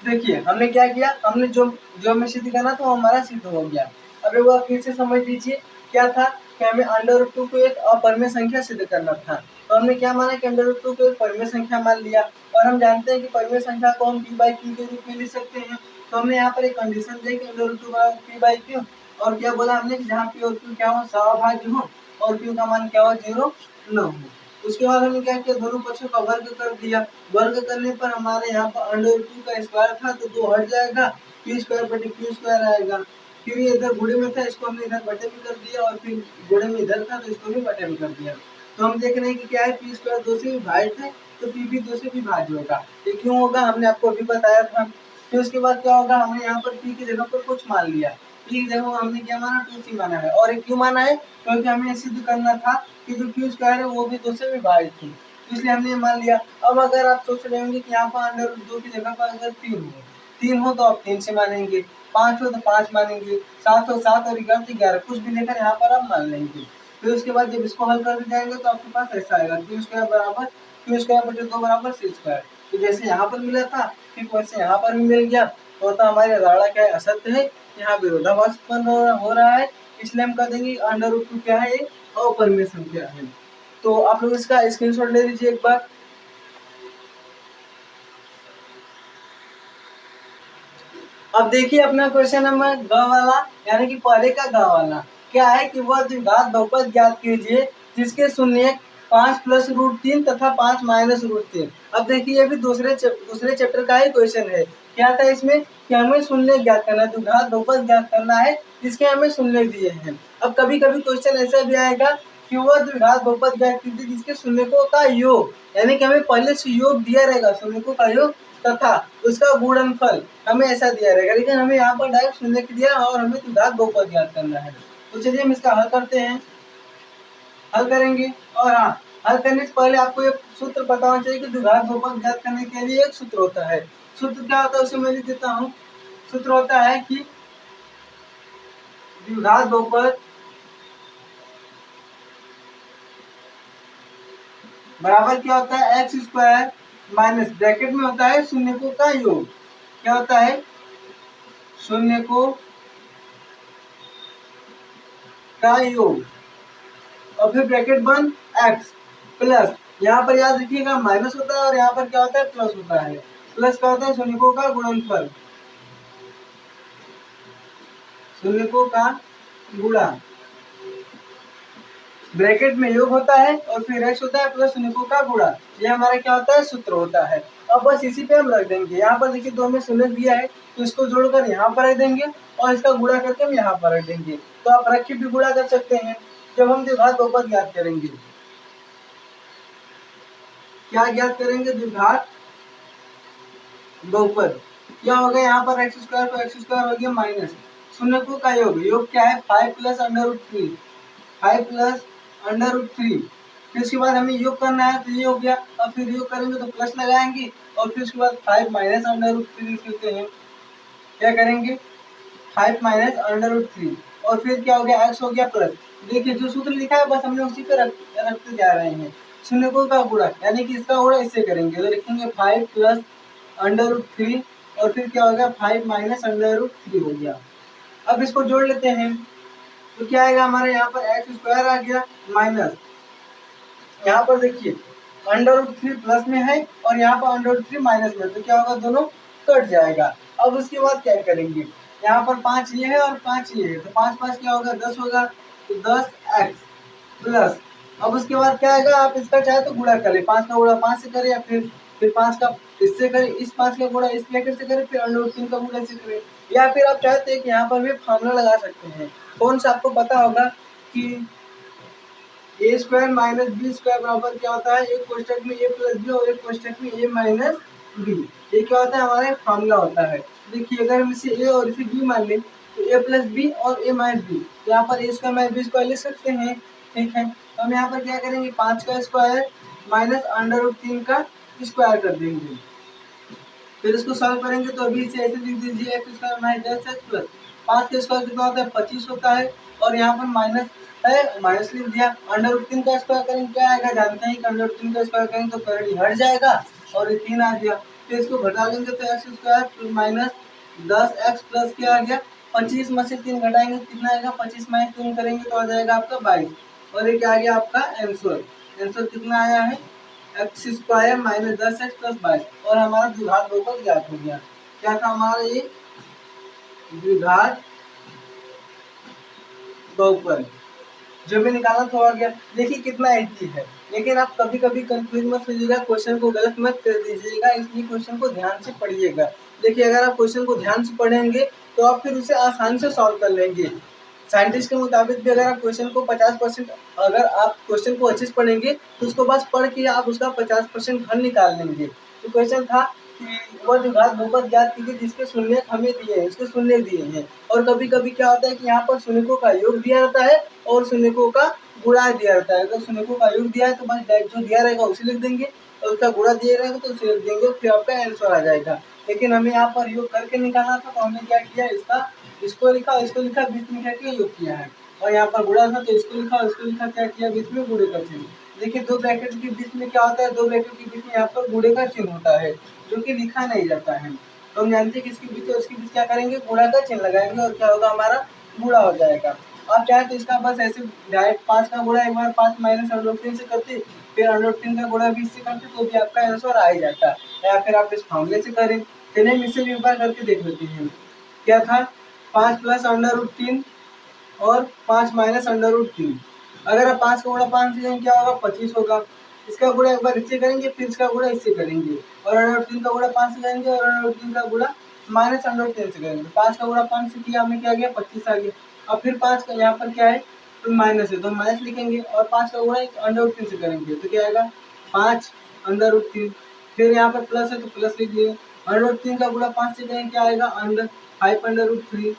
[SPEAKER 1] देखिए हमने क्या किया, हमने जो जो हमें सिद्ध करना था वो हमारा सिद्ध हो गया। अब एक बार फिर से समझ लीजिए क्या था कि हमें √2 को एक अपरिमेय संख्या सिद्ध करना था। तो हमने क्या माना कि √2 को एक परिमेय संख्या मान लिया, और हम जानते हैं कि परिमेय संख्या को हम p/q के रूप में लिख सकते हैं। तो हमने यहाँ पर एक कंडीशन दी कि √2 p/q, और क्या बोला हमने कि जहाँ p और q क्या हो, सहभाज्य हो, और q का मान क्या हो, 0 न हो। उसके बाद हमने क्या किया, दोनों पक्षों का वर्ग कर दिया। वर्ग करने पर हमारे यहाँ पर √2 का स्क्वायर था तो 2 हट जाएगा, p² आएगा। फिर ये इधर गुणे में था, इसको हमने इधर बटे में कर दिया, और फिर गुणे में इधर था तो इसको भी बटे में कर दिया। तो हम देख रहे हैं कि क्या है, p² 2 से विभाजित है तो p भी 2 से विभाज्य होगा। ये क्यों होगा, हमने आपको अभी बताया था। फिर उसके बाद क्या होगा, हमने यहाँ पर p की जगह पर कुछ मान लिया। p की जगह हमने क्या माना, 2c माना है, और ये क्यों माना है, क्योंकि हमें ये सिद्ध करना था कि जो q² है वो भी 2 से विभाजित है, इसलिए हमने ये मान लिया। अब अगर आप सोच रहे होंगे कि यहाँ पर √2 की जगह पर अगर 3 हो तो आप 3 से मानेंगे, 5 हो तो 5 मानेंगे, 7 हो 7, और 11 तो 11, कुछ भी लेकर यहाँ पर आप मान लेंगे। फिर उसके बाद जब इसको हल कर जाएंगे तो आपके पास ऐसा आएगा, q² बराबर q² बराबर c²। तो जैसे यहाँ पर मिला था ठीक वैसे यहाँ पर भी मिल गया। तो हमारी धारणा क्या है, असत्य है, यहाँ विरोधाभास उत्पन्न हो रहा है, इसलिए हम कह देंगे √2 क्या है, अपरिमेय संख्या है। तो आप लोग इसका स्क्रीनशॉट ले लीजिए एक बार। अब देखिए अपना क्वेश्चन नंबर ग वाला, यानी कि पहले का ग वाला क्या है कि वह द्विघात बहुपद ज्ञात कीजिए जिसके शून्य 5 + √3 तथा 5 - √3। अब देखिए ये भी दूसरे चैप्टर का ही क्वेश्चन है। क्या था इसमें कि हमें शून्य ज्ञात करना है, द्विघात बहुपद ज्ञात करना है जिसके हमें शून्य दिए हैं। अब कभी कभी क्वेश्चन ऐसा भी आएगा कि वह द्विघात बहुपद ज्ञात कीजिए जिसके शून्यकों का योग, यानी कि हमें पहले से योग दिया रहेगा, शून्यकों का योग तथा उसका गुणनफल हमें ऐसा दिया रहेगा, लेकिन हमें यहाँ पर डायरेक्ट शून्य दिया और हमें द्विघात बहुपद ज्ञात करना है। तो चलिए हम इसका हल करते हैं, हल करेंगे। और हाँ, हल करने से पहले आपको एक सूत्र पता होना चाहिए कि द्विघात बहुपद ज्ञात करने के लिए एक सूत्र होता है। सूत्र क्या होता है उसे मैं लिख देता हूँ। सूत्र होता है कि द्विघात बहुपद बराबर क्या होता है, x² माइनस ब्रैकेट में होता है शून्यकों का योग। क्या होता है, शून्यकों का योग, और फिर ब्रैकेट बंद x प्लस, यहाँ पर याद रखिएगा माइनस होता है और यहाँ पर क्या होता है, प्लस होता है। प्लस क्या होता है, शून्यकों का गुणनफल, शून्यकों का गुणा, ब्रैकेट में योग होता है और फिर x होता है प्लस शून्यकों का गुणा। ये हमारा क्या होता है, सूत्र होता है। अब बस इसी पे हम रख देंगे। यहाँ पर देखिए 2 में शून्य दिया है तो इसको जोड़कर यहाँ पर रख देंगे और इसका गुणा करके हम यहाँ पर रख देंगे। तो आप रख के भी गुणा कर सकते हैं जब हम द्विघात बहुपद ज्ञात करेंगे। क्या ज्ञात करेंगे, द्विघात बहुपद। क्या होगा, यहाँ पर x² तो x² हो गया माइनस शून्यकों का योग, योग क्या है 5 + √3, 5 + √3। फिर उसके बाद हमें योग करना है तो ये हो गया। अब फिर योग करेंगे तो प्लस लगाएंगे और फिर उसके बाद 5 - √3 लिख देते हैं। क्या करेंगे, 5 - √3, और फिर क्या हो गया, x हो गया प्लस। देखिए जो सूत्र लिखा है बस हमने उसी पे रखते जा रहे हैं। शून्यकों का गुणा, यानी कि इसका गुणा इससे करेंगे तो लिखेंगे 5 + √3, और फिर क्या होगा 5 - √3 हो गया। अब इसको जोड़ लेते हैं तो क्या आएगा, हमारे यहाँ पर x² आ गया माइनस, यहाँ पर देखिए √3 प्लस में है और यहाँ पर √3 माइनस में, तो क्या होगा, दोनों कट जाएगा। अब उसके बाद क्या करेंगे, यहाँ पर 5 ये है और 5 ये है, तो 5 5 क्या होगा, 10 होगा, तो 10x प्लस। अब उसके बाद क्या आएगा, आप इसका चाहे तो गुणा करें, 5 का गुणा 5 से करें या फिर 5 का इससे करें, इस 5 का गुणा इस ब्रैकेट से करें, फिर √3 का गुणा इससे करें, या फिर आप चाहते हैं कि यहाँ पर भी फॉर्मूला लगा सकते हैं। कौन सा आपको पता होगा कि a² - b² बराबर क्या होता है, एक कोष्ठक में a + b और एक कोष्ठक में a - बी। ये क्या होता है, हमारा फॉर्मूला होता है। देखिए अगर हम इसे ए और इसे बी मान लें तो ए प्लस बी और ए माइनस बी, तो यहाँ पर ए स्क्वायर माइनस बी स्क्वायर लिख सकते हैं। ठीक है, तो हम यहाँ पर क्या करेंगे, 5 का स्क्वायर माइनस अंडर रूट 3 का स्क्वायर कर देंगे। फिर इसको सॉल्व करेंगे तो अभी इसे ऐसे लिख दीजिए, x square minus 10x plus 5 का स्क्वायर कितना होता है, 25 होता है। और यहाँ पर माइनस है, माइनस लिख दिया। अंडर रूट 3 का स्क्वायर करेंगे क्या आएगा, जानते हैं कि अंडर रूट 3 का स्क्वायर करेंगे तो करंट हट जाएगा और ये 3 आ गया। तो इसको घटा लेंगे तो x square minus 10x plus क्या आ गया, 25 में से 3 घटाएंगे कितना आएगा, 25 माइनस 3 करेंगे तो आ जाएगा आपका 22। और ये क्या आ गया आपका आंसर। आंसर कितना आया है, x square minus 10x plus 22। और हमारा द्विघात बहुपद ज्ञात हो गया। क्या था हमारा ये द्विघात बहुपद जो भी निकालना था हो गया। देखिए कितना इजी है, लेकिन आप कभी कभी कंफ्यूज मत होइएगा, क्वेश्चन को गलत मत कर दीजिएगा, इसलिए क्वेश्चन को ध्यान से पढ़िएगा। देखिए अगर आप क्वेश्चन को ध्यान से पढ़ेंगे तो आप फिर उसे आसानी से सॉल्व कर लेंगे। साइंटिस्ट के मुताबिक भी अगर आप क्वेश्चन को 50%, अगर आप क्वेश्चन को अच्छे से पढ़ेंगे तो उसको बस पढ़ के आप उसका 50% हल निकाल लेंगे। तो क्वेश्चन था कि वह द्विघात बहुपद ज्ञात कीजिए जिसके शून्य हमें दिए हैं, उसके शून्य दिए हैं। और कभी कभी क्या होता है कि यहाँ पर शून्यकों का योग दिया रहता है और शून्यकों का गुणा दिया रहता है। अगर शून्यकों का योग दिया है तो बस जो दिया रहेगा उसे लिख देंगे, और उसका गुणा दिया रहेगा तो उसे लिख देंगे, फिर आपका आंसर आ जाएगा। लेकिन हमें यहाँ पर योग करके निकालना था, तो हमने क्या किया, इसको लिखा, बीच में क्या किया, योग किया है। और यहाँ पर गुणा था तो इसको लिखा, क्या किया, बीच में गुणे का चिन्ह। देखिए दो ब्रैकेट के बीच में क्या होता है, दो ब्रैकेट के बीच में यहाँ पर गुणे का चिन्ह होता है जो कि लिखा नहीं जाता है। तो हम जानते हैं कि इसके बीच और इसके बीच क्या करेंगे, गुणा का चिन्ह लगाएंगे और क्या होगा, हमारा गुणा हो जाएगा। आप चाहे तो इसका बस ऐसे डायरेक्ट 5 का गुणा एक बार 5 माइनस अंडर 3 से करते, फिर अंडर 3 का गुणा भी इससे करते तो भी आपका आंसर आ ही जाता। या फिर आप इस फॉर्मूले से करें। चलिए हम इसे भी एक बार करके देख लेते हैं। क्या था, 5 प्लस अंडर रूट 3 और 5 माइनस अंडर रूट 3। अगर आप 5 का गुणा 5 से करेंगे क्या होगा, 25 होगा। इसका गुणा एक बार इससे करेंगे, फिर इसका गुणा इससे करेंगे, और अंडर रूट 3 का गुणा 5 से करेंगे, और अंडर रूट 3 का गुणा माइनस अंडर रूट 3 से करेंगे। 5 का गुणा 5 से किया, हमें क्या आ गया, 25 आ गया। अब फिर 5 का यहाँ पर क्या है, तो माइनस है तो माइनस लिखेंगे, और 5 का गुणा अंडर रूट 3 से करेंगे तो क्या आएगा, 5 अंडर रूट 3। फिर यहाँ पर प्लस है तो प्लस लिखिए, अंडर रूट 3 का गुणा 5 से करेंगे क्या आएगा, 5 अंडर रूट 3।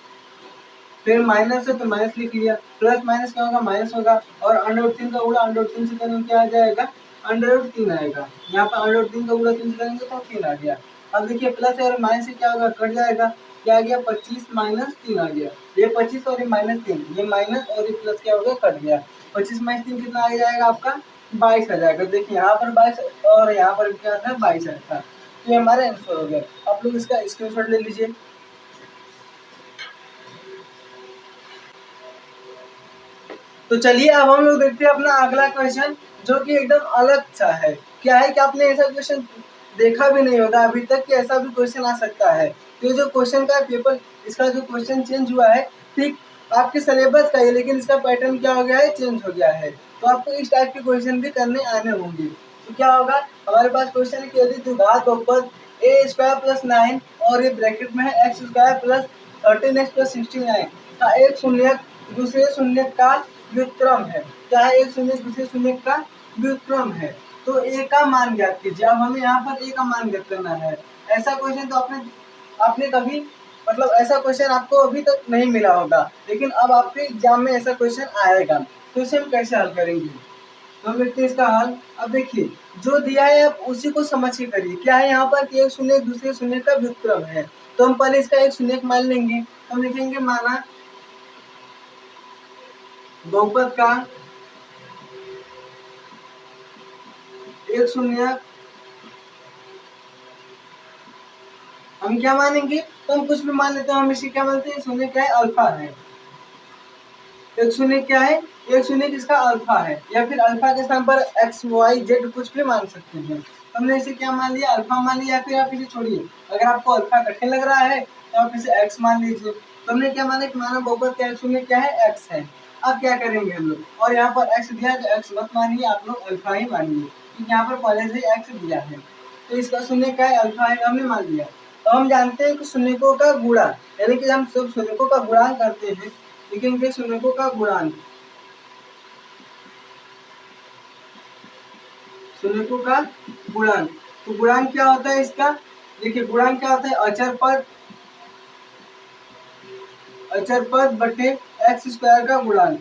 [SPEAKER 1] फिर माइनस है तो माइनस लिख लिया, प्लस माइनस क्या होगा, माइनस होगा। और अंडर रूट 3 का गुणा अंडर रूट 3 से करेंगे क्या आ जाएगा, अंडर रूट 3 आएगा। यहाँ पर अंडर रूट 3 का गुणा 3 से करेंगे तो 3 आ गया। अब देखिए प्लस है और माइनस से क्या होगा, कट जाएगा, क्या आ गया, 25 माइनस 3 आ गया। ये 25 और ये माइनस 3, ये माइनस और ये प्लस क्या हो गया, कट गया। 25 माइनस 3 कितना आ जाएगा आपका, 22 आ जाएगा। देखिए यहाँ पर 22 और यहाँ पर क्या था, 22 आया था। तो ये हमारा आंसर हो गया। आप लोग इसका स्क्रीनशॉट ले लीजिए। तो चलिए अब हम लोग देखते हैं अपना अगला क्वेश्चन, जो कि एकदम अलग सा है। क्या है कि आपने ऐसा क्वेश्चन देखा भी नहीं होगा अभी तक कि ऐसा भी क्वेश्चन आ सकता है। तो जो क्वेश्चन का पेपर, इसका जो क्वेश्चन चेंज हुआ है, ठीक आपके सिलेबस का ही, लेकिन इसका पैटर्न क्या हो गया है, चेंज हो गया है। तो आपको इस टाइप के क्वेश्चन भी करने आने होंगे। तो क्या होगा, हमारे पास क्वेश्चन है कि यदि द्विघात बहुपद ए स्क्वायर प्लस 9 और ये ब्रैकेट में है x square plus 13x plus 69 का एक शून्य दूसरे शून्य का व्युत्क्रम है। क्या है, एक शून्य दूसरे शून्य का व्युत्क्रम है। तो ए का मान ज्ञात कीजिए। अब हमें यहाँ पर ए का मान ज्ञात करना है। ऐसा क्वेश्चन तो आपने कभी, मतलब ऐसा क्वेश्चन आपको अभी तक नहीं मिला होगा, लेकिन अब आपके एग्जाम में ऐसा क्वेश्चन आएगा। तो इसे हम कैसे हल करेंगे, तो हम देखते हैं इसका हल। अब देखिए जो दिया है आप उसी को समझ के करिए। क्या है यहाँ पर कि एक शून्य दूसरे शून्य का व्युत्क्रम है, तो हम पहले इसका एक शून्य मान लेंगे। हम लिखेंगे माना बहुपद का एक शून्य, हम क्या मानेंगे, तो हम कुछ भी मान लेते हैं। हम इसे क्या मानते हैं, शून्य क्या है, अल्फा है। एक शून्य क्या है, एक शून्य जिसका अल्फा है, या फिर अल्फा के स्थान पर एक्स वाई जेड कुछ भी मान सकते हैं। हमने इसे क्या मान लिया, अल्फा मान लिया। या फिर आप इसे छोड़िए, अगर आपको अल्फा कठिन लग रहा है तो आप इसे एक्स मान लीजिए। तो हमने क्या माना कि माना बहुपद क्या है, शून्य क्या है, एक्स है। अब क्या करेंगे हम लोग, और यहाँ पर एक्स दिया है तो एक्स मत मानिए, आप लोग अल्फा ही मानिए, क्योंकि यहाँ पर पहले से एक्स दिया है। तो इसका शून्य क्या है, अल्फा है, हमने मान लिया। तो हम जानते हैं कि शून्यकों का गुणा, यानी कि हम सब शून्यकों का गुणा करते हैं, लिखेंगे शून्यकों का गुणांक, शून्यकों का गुणांक। तो गुणांक क्या होता है इसका, देखिए गुणांक क्या होता है, अचर पद बटे एक्स स्क्वायर का गुणांक।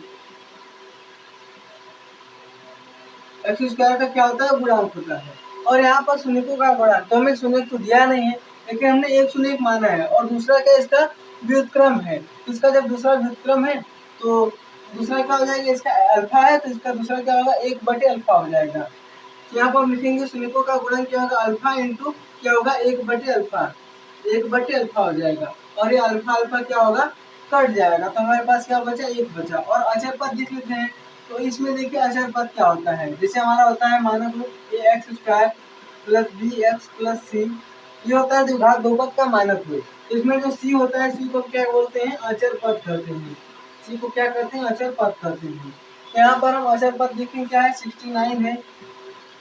[SPEAKER 1] एक्स स्क्वायर का क्या होता है, गुणांक होता है। और यहाँ पर शून्यकों का गुणांक, तो हमें शून्य तो दिया नहीं है, लेकिन हमने एक शून्य माना है, और दूसरा क्या इसका व्युत्क्रम है। तो इसका जब दूसरा व्युत्क्रम है तो दूसरा क्या हो जाएगा, इसका अल्फा है तो इसका दूसरा क्या होगा, 1/अल्फा हो जाएगा। तो यहाँ पर हम लिखेंगे शून्यकों का गुणांक क्या होगा, अल्फा इंटू क्या होगा, 1/अल्फा, 1/अल्फा हो जाएगा। और ये अल्फा अल्फा क्या होगा, कट जाएगा, तो हमारे पास क्या बचा, 1 बचा। और अचर पद लिख लेते हैं। तो इसमें देखिए अचर पद क्या होता है, जैसे हमारा होता है मानक रूप ax² plus bx plus c, ये होता है द्विघात बहुपद का मानक रूप। इसमें जो c होता है, c को क्या बोलते हैं, अचर पद कहते हैं। c को क्या कहते हैं, अचर पद कहते हैं। तो यहाँ पर हम अचर पद देखें क्या है, 69 है,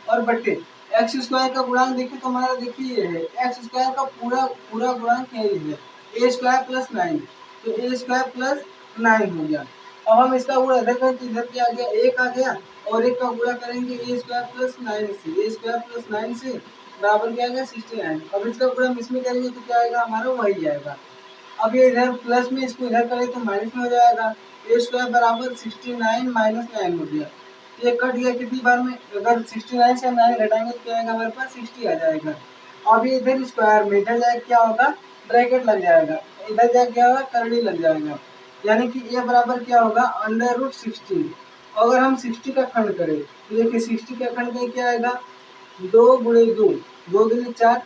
[SPEAKER 1] और बटे एक्स स्क्वायर का गुणांक देखिए तो हमारा देखिए ये है, एक्स स्क्वायर का पूरा पूरा गुणांक यही है, ए स्क्वायर प्लस 9, तो ए स्क्वायर प्लस 9 हो गया। अब हम इसका गुणा इधर करें तो इधर क्या आ गया, एक आ गया, और एक का गुणा करेंगे ए स्क्वायर प्लस 9 से, ए स्क्वायर प्लस 9 से बराबर क्या आ गया, 69। अब इसका गुणा हम इसमें करेंगे तो क्या आएगा, हमारा वही आएगा। अब ये इधर प्लस में इसको इधर करें तो माइनस में हो जाएगा, ए स्क्वायर बराबर 69 माइनस 9 हो गया। ये कट गया कितनी बार में, अगर 69 से 9 घटाएंगे तो क्या आएगा, हमारे पास 60 आ जाएगा। अब ये इधर स्क्वायर में इधर जाए क्या होगा, ब्रैकेट लग जाएगा, इधर जाए क्या होगा, करड़ी लग जाएगा, यानी कि ये बराबर क्या होगा, √60। अगर हम 60 का खंड करें तो देखिए 60 का खंड में क्या आएगा, 2 गुणे 2, 2 दूनी 4,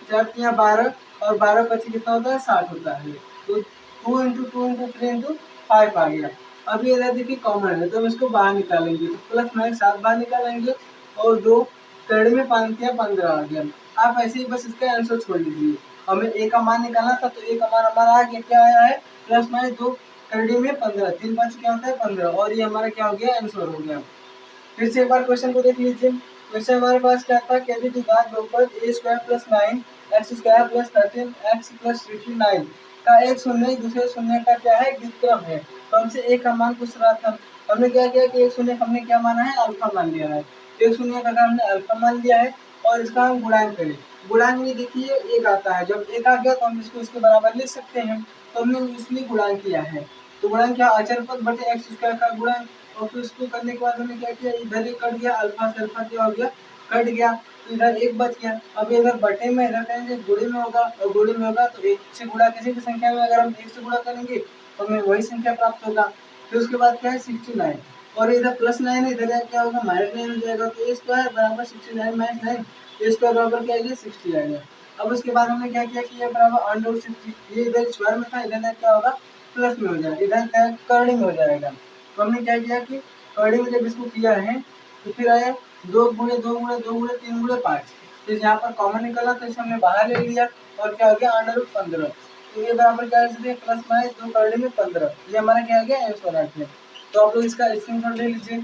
[SPEAKER 1] 4 तिया 12, और 12 पच्चीस कितना होता है, 60 होता है। तो 2 इंटू 2 इंटू 3 इंटू 5 आ गया। अब ये इधर देखिए कॉमन है, तो हम इसको बाहर निकालेंगे, तो प्लस माइनस 7 बाहर निकालेंगे, और 2 करड़ी में 5 तिया 15 आ गया। आप ऐसे ही बस इसका आंसर छोड़ लीजिए, हमें ए का मान निकालना था, तो ए का मान हमारा आ गया, क्या आया है, प्लस माइनस 2 करड़ी में 15, 3 5 क्या होता है 15, और ये हमारा क्या हो गया, आंसर हो गया। फिर से एक बार क्वेश्चन को देख लीजिए। क्वेश्चन हमारे पास क्या था, कहते द्विघात बहुपद A square plus 9 X square plus 13 X plus 59 का एक शून्य दूसरे शून्य का क्या है, व्युत्क्रम है। तो हमसे ए का मान पूछ रहा था, हमने क्या किया कि एक शून्य हमने क्या माना है, अल्फा मान लिया है। एक शून्य का हमने अल्फा मान लिया है, और इसका हम गुणांक करें। गुणांक में देखिए एक आता है, जब एक आ गया तो हम इसको इसके बराबर लिख सकते हैं, तो हमने इसलिए गुणांक किया है। तो गुणांक क्या, अचर पद बटे एक्स स्क्वायर का गुणांक। और फिर उसको करने के बाद हमने क्या किया, इधर एक कट गया, अल्फा से अल्फा क्या हो गया, कट गया, तो इधर एक बच गया। अब इधर बटे में, इधर करेंगे गुणे में होगा, और गुणे में होगा तो एक से गुणा किसी भी संख्या में अगर हम एक से गुणा करेंगे तो हमें वही संख्या प्राप्त होगा। फिर उसके बाद क्या है 69, और इधर प्लस 9 है, इधर क्या होगा माइनस 9 हो जाएगा, तो ए स्क्वायर बराबर 69 माइनस 9, ए स्क्वायर बराबर क्या आएगा 60 आएगा। अब उसके बाद हमने क्या किया कि ये बराबर √60, ये इधर स्क्वायर में था, इधर क्या होगा प्लस में हो जाएगा, इधर क्या करड़ी में हो जाएगा। तो हमने क्या किया कि कड़ी में जब इसको किया है तो फिर आया 2 गुणे 2 गुणे 2 गुणे 3 गुणे 5, तो यहाँ पर कॉमन निकला तो इसे हमने बाहर ले लिया, और क्या हो गया √15। तो ये बराबर क्या है, प्लस माइनस 2 करड़ी में 15, ये हमारा क्या हो गया आंसर आ गया। तो आप लोग इसका स्क्रीनशॉट ले लीजिए।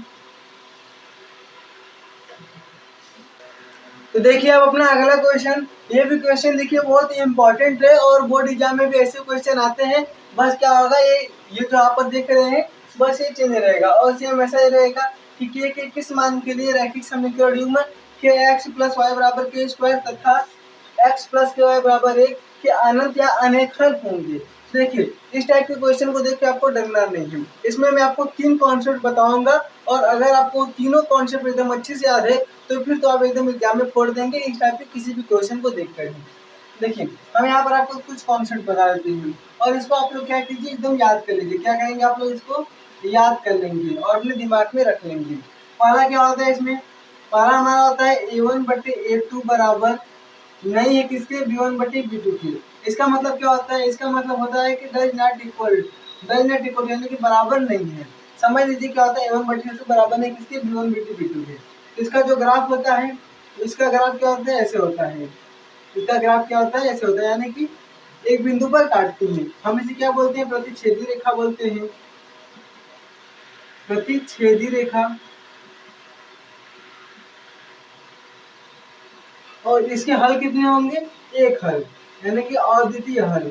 [SPEAKER 1] तो देखिए अब अपना अगला क्वेश्चन, ये भी क्वेश्चन देखिए बहुत ही इंपॉर्टेंट है, और बोर्ड एग्जाम में भी ऐसे क्वेश्चन आते हैं। बस क्या होगा, ये जो आप देख रहे हैं बस ये चेंज रहेगा, और सेम ऐसा ही रहेगा कि के किस मान के लिए रैखिक समीकरण युग्म के एक्स प्लस वाई बराबर के स्क्वायर तथा एक्स प्लस के वाई बराबर 1 के अनंत या अनेक हल होंगे। देखिए इस टाइप के क्वेश्चन को देख के आपको डरना नहीं है, इसमें मैं आपको 3 कॉन्सेप्ट बताऊंगा, और अगर आपको तीनों कॉन्सेप्ट एकदम अच्छे से याद है तो फिर तो आप एकदम एग्जाम में फोड़ देंगे इस टाइप के किसी भी क्वेश्चन को देख कर। देखिए हम यहाँ पर आपको कुछ कॉन्सेप्ट बता देते हैं, और इसको आप लोग क्या कीजिए, एकदम याद कर लीजिए। क्या करेंगे आप लोग, इसको याद कर लेंगे और अपने दिमाग में रख लेंगे। पहला क्या होता है इसमें, पहला हमारा होता है a1/a2 बराबर नहीं है किसके, b1/b2 के। इसका मतलब क्या होता है, इसका मतलब होता है कि डज नॉट इक्वल, यानी कि बराबर नहीं है। समझ लीजिए क्या होता है, a1/a2 बराबर नहीं किसके, b1/b2 के। इसका जो ग्राफ होता है, इसका ग्राफ क्या होता है, ऐसे होता है। इसका ग्राफ क्या होता है, ऐसे होता है, यानी कि एक बिंदु पर काटते हैं। हम इसे क्या बोलते हैं, प्रतिच्छेदी रेखा बोलते हैं, प्रतिच्छेदी रेखा। और इसके हल कितने होंगे, एक हल, यानी कि अद्वितीय हल,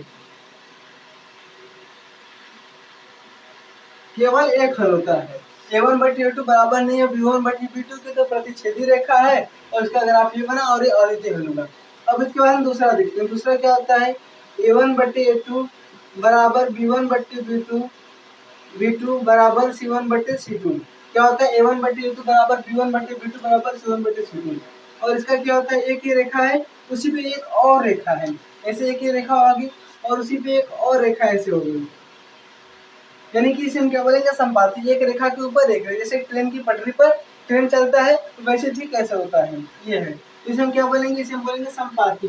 [SPEAKER 1] केवल एक हल होता है। A1 बटी A2 बराबर नहीं है B1 बटी B2 की, तो प्रतिच्छेदी रेखा है और इसका ग्राफ ये बना और ये अद्वितीय बनेगा। अब इसके बाद हम दूसरा देखते हैं। दूसरा क्या होता है, A1 बटी A2 बराबर B1 बटी B2, B2 बराबर C1 बटे C2। क्या होता है, A1 बटी A2 बराबर B1 बटे B2 बराबर C1 बटे C2। और इसका क्या होता है, एक ही रेखा है, उसी पे एक और रेखा है, ऐसे एक ही रेखा होगी और उसी पे एक और रेखा ऐसे होगी, यानी कि इसे हम क्या बोलेंगे, संपाती। एक रेखा के ऊपर एक रेखा, जैसे ट्रेन की पटरी पर ट्रेन चलता है वैसे ठीक कैसे होता है, ये है। इसे हम क्या बोलेंगे, इसे हम बोलेंगे संपाती।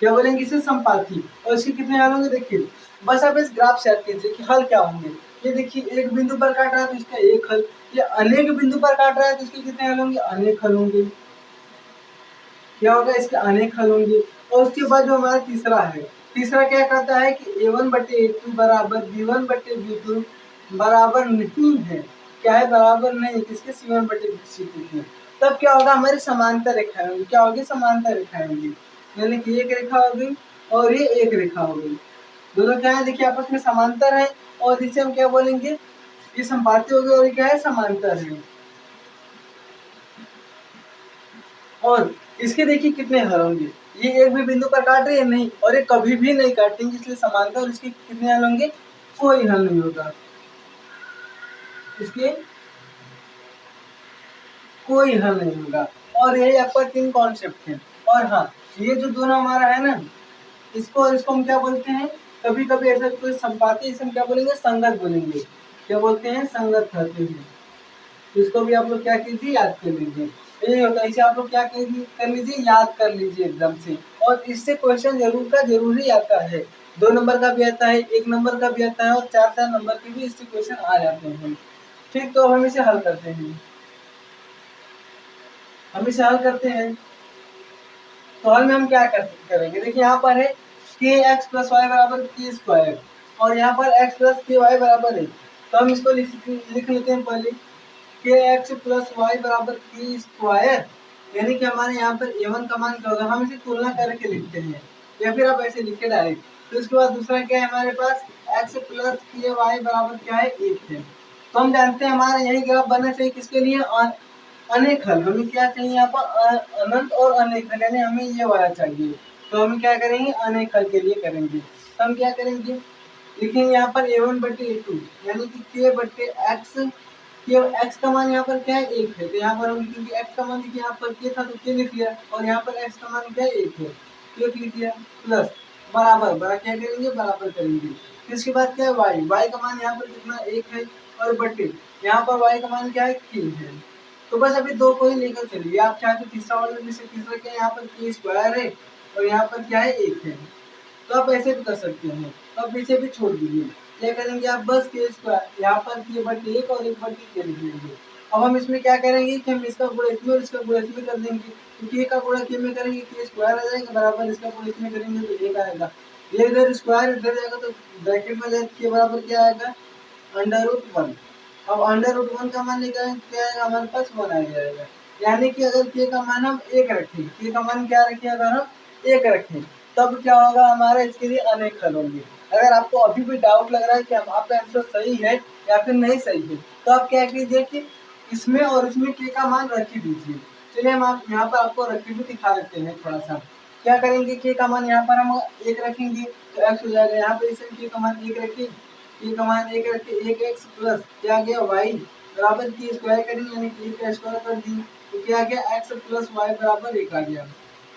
[SPEAKER 1] क्या बोलेंगे, इसे संपाती। और इसके कितने हल होंगे, देखिए बस आप इस ग्राफ से याद कीजिए कि हल क्या होंगे। ये देखिए एक बिंदु पर काट रहा है तो इसका एक हल, ये अनेक बिंदु पर काट रहा है तो इसके कितने हल होंगे, अनेक हल होंगे। क्या होगा, इसके अनेक हल होंगे। और उसके बाद जो हमारा तीसरा है, तीसरा क्या कहता है कि A1 बटे A2 बराबर B1 बटे B2 बराबर नहीं है। क्या है, बराबर नहीं, किसके, C1 बटे C2 के। तब क्या होगा, हमारी समांतर रेखाएं होंगी। क्या होगी, समांतर रेखाएं होंगी, यानी कि एक रेखा हो गई और ये एक रेखा हो गई। दोनों क्या है, देखिए आपस में समांतर है और इसे हम क्या बोलेंगे, ये संपाती हो गई और ये क्या है, समांतर है। और इसके देखिए कितने हल होंगे, ये एक भी बिंदु पर काट रही है नहीं और ये कभी भी नहीं काटेंगे, इसलिए समांतर। और इसके कितने हल होंगे, कोई हल नहीं होगा, इसके कोई हल नहीं होगा। और यही आपका तीन कॉन्सेप्ट है। और हाँ, ये जो दोनों हमारा है ना, इसको और इसको हम क्या बोलते हैं, कभी कभी ऐसा कोई संपाती, इसे हम क्या बोलेंगे, संगत बोलेंगे। क्या बोलते हैं, संगत कहते हैं। तो इसको भी आप लोग क्या कीजिए, याद कर लीजिए। यही होता है, इसे आप लोग क्या कर लीजिए, याद कर लीजिए एकदम से। और इससे क्वेश्चन जरूर का जरूर ही आता है, 2 नंबर का भी आता है, 1 नंबर का भी आता है और 4-4 नंबर के भी इससे क्वेश्चन आ जाते हैं। ठीक, तो हम इसे हल करते हैं, हम इसे हल करते हैं। तो हल में हम क्या करेंगे, देखिए यहाँ पर है के एक्स प्लस वाई बराबर के स्क्वायर और यहाँ पर एक्स प्लस के वाई बराबर है। तो हम इसको लिख लेते हैं पहले, के एक्स प्लस वाई बराबर के स्क्वायर, यानी कि हमारे यहाँ पर A1 का मान क्या होगा, हम इसे तुलना करके लिखते हैं या फिर आप ऐसे लिख के डायरेक्ट। तो इसके बाद दूसरा क्या है हमारे पास, एक्स प्लस के वाई बराबर क्या है, 1 है। तो हम जानते हैं हमारा यही ग्राफ बनना चाहिए, किसके लिए, अनेक हल। हमें क्या चाहिए यहाँ पर, अनंत और अनेक हल, यानी हमें ये वाला चाहिए। तो हम क्या करेंगे, अनेक हल के लिए करेंगे। तो हम क्या करेंगे, लिखेंगे यहाँ पर A1 बटे A2 यानी कि के बटे एक्स। ये x का मान यहाँ पर क्या है, 1 है। तो यहाँ पर हम लिखेंगे x का मान, देखिए यहाँ पर k था तो k लिख लिया और यहाँ पर x का मान क्या है, 1 है, 1 लिख लिया, प्लस बराबर, बड़ा क्या करेंगे, बराबर करेंगे। फिर इसके बाद क्या है, y का मान यहाँ पर कितना, 1 है और बटे यहाँ पर y का मान क्या है, 3 है। तो बस अभी दो को ही लेकर चलिए, आप चाहे तो तीसरा वाला, जैसे तीसरा क्या है, यहाँ पर k स्क्वायर है और यहाँ पर क्या है, 1 है। तो आप ऐसे भी कर सकते हैं, तो आप इसे भी छोड़ दीजिए। क्या करेंगे आप, बस के स्क्वायर यहाँ पर के बटे 1 और 1 बटे के लिख लेंगे। अब हम इसमें क्या करेंगे कि हम इसका गुणा इसमें और इसका गुणा इसमें कर देंगे। तो के का गुणा के में करेंगे, के स्क्वायर आ जाएगा बराबर, इसका गुणा इसमें करेंगे तो 1 आएगा। ये इधर स्क्वायर इधर जाएगा तो ब्रैकेट में जाएगा, के बराबर क्या आएगा, √1। अब √1 का मान निकालें क्या आएगा, हमारे पास 1 आ जाएगा। यानी कि अगर के का मान हम 1 रखें, के का मान क्या रखें, अगर हम 1 रखें, तब क्या होगा, हमारा इसके लिए अनेक हल होंगे। अगर आपको अभी भी डाउट लग रहा है कि हम आपका आंसर सही है या फिर नहीं सही है, तो आप क्या कीजिए कि इसमें और इसमें के का मान रख ही दीजिए। चलिए हम आप यहाँ पर आपको रख के भी दिखा देते हैं थोड़ा सा। क्या करेंगे, के का मान यहाँ पर हम 1 रखेंगे तो x हो जाएगा, यहाँ पर इसे के का मान 1 रखें, के का मान 1 रखे, 1x प्लस क्या गया y बराबर के स्क्वायर करेंगे, यानी कि का स्क्वायर कर दिए तो क्या आ गया, x प्लस वाई बराबर 1 आ गया।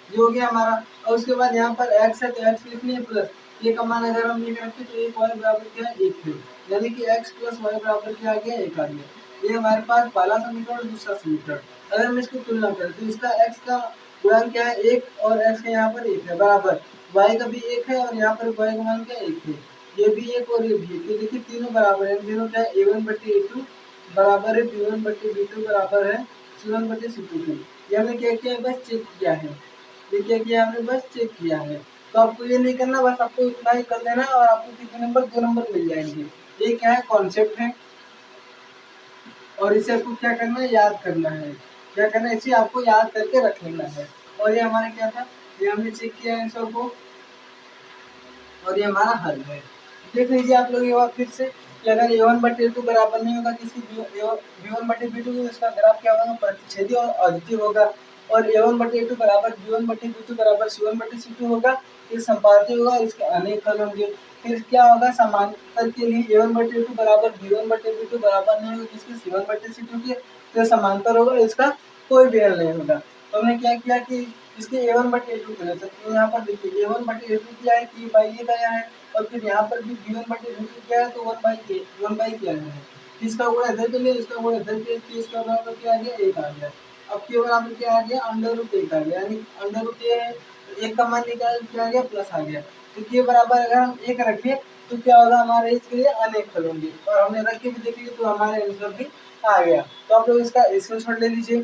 [SPEAKER 1] ये हो गया हमारा। और उसके बाद यहाँ पर x है तो x लिखनी है प्लस ये का मान अगर हम 1 रखें तो 1 वाई बराबर क्या है, 1 है, यानी कि x प्लस वाई बराबर क्या आ गया, 1 आ गया। ये हमारे पास पहला समीकरण और दूसरा समीकरण। अगर हम इसकी तुलना करें तो इसका x का गुणन क्या है, 1 और x का यहाँ पर 1 है बराबर, y का भी 1 है और यहाँ पर y का मान क्या 1 है, ये भी 1 और ये भी 1। तो देखिए तीनों बराबर है, तीनों क्या है, A1 बटे A2 बराबर है B1 बटे B2 बराबर है C1 बटे C2 के। ये हमने क्या किया है, बस चेक किया है। ये क्या किया हमने, बस चेक किया है। तो आपको ये नहीं करना, बस आपको इतना ही कर देना और आपको कितने नंबर, 2 नंबर मिल जाएंगे। ये क्या है, कॉन्सेप्ट है और इसे आपको क्या करना है, याद करना है। क्या करना है, इसे आपको याद करके रख लेना है। और ये हमारा क्या था, ये हमने चेक किया आंसर को और ये हमारा हल है। देख लीजिए आप लोग ये बात फिर से। कि अगर A1/A2 बराबर नहीं होगा किसी B1/B2 तो इसका ग्राफ क्या होगा, प्रतिच्छेदी और अद्वितीय होगा। और A1/A2 बराबर B1/B2 बराबर C1/C2 होगा, ये संपाती होगा, इसके अनेक हल होंगे। फिर क्या होगा, समांतर के लिए A1/A2 बराबर B1/B2 बराबर नहीं होगा किसके, C1/C2 के, तो समांतर होगा, इसका कोई भी हल नहीं होगा। तो हमने क्या किया कि इसके A1/A2 के लिए, तो यहाँ पर देखिए A1/A2 क्या है, P/A गया है, और फिर यहाँ पर भी B1/B2 क्या है, तो 1/A है। इसका गुणा इधर के लिए, इसका गुणा इधर के लिए, इसका बराबर क्या आ गया, 1 आ गया। अब के बराबर क्या आ गया, √1 आ गया, यानी √a है, 1 का मान निकाल क्या आ गया, प्लस आ गया। तो के बराबर अगर हम 1 रखें तो क्या होगा, हमारे इसके लिए अनेक हल होंगे, और हमने रख के भी देख लिया तो हमारे आंसर भी आ गया। तो आप लोग इसका स्क्रीनशॉट ले लीजिए।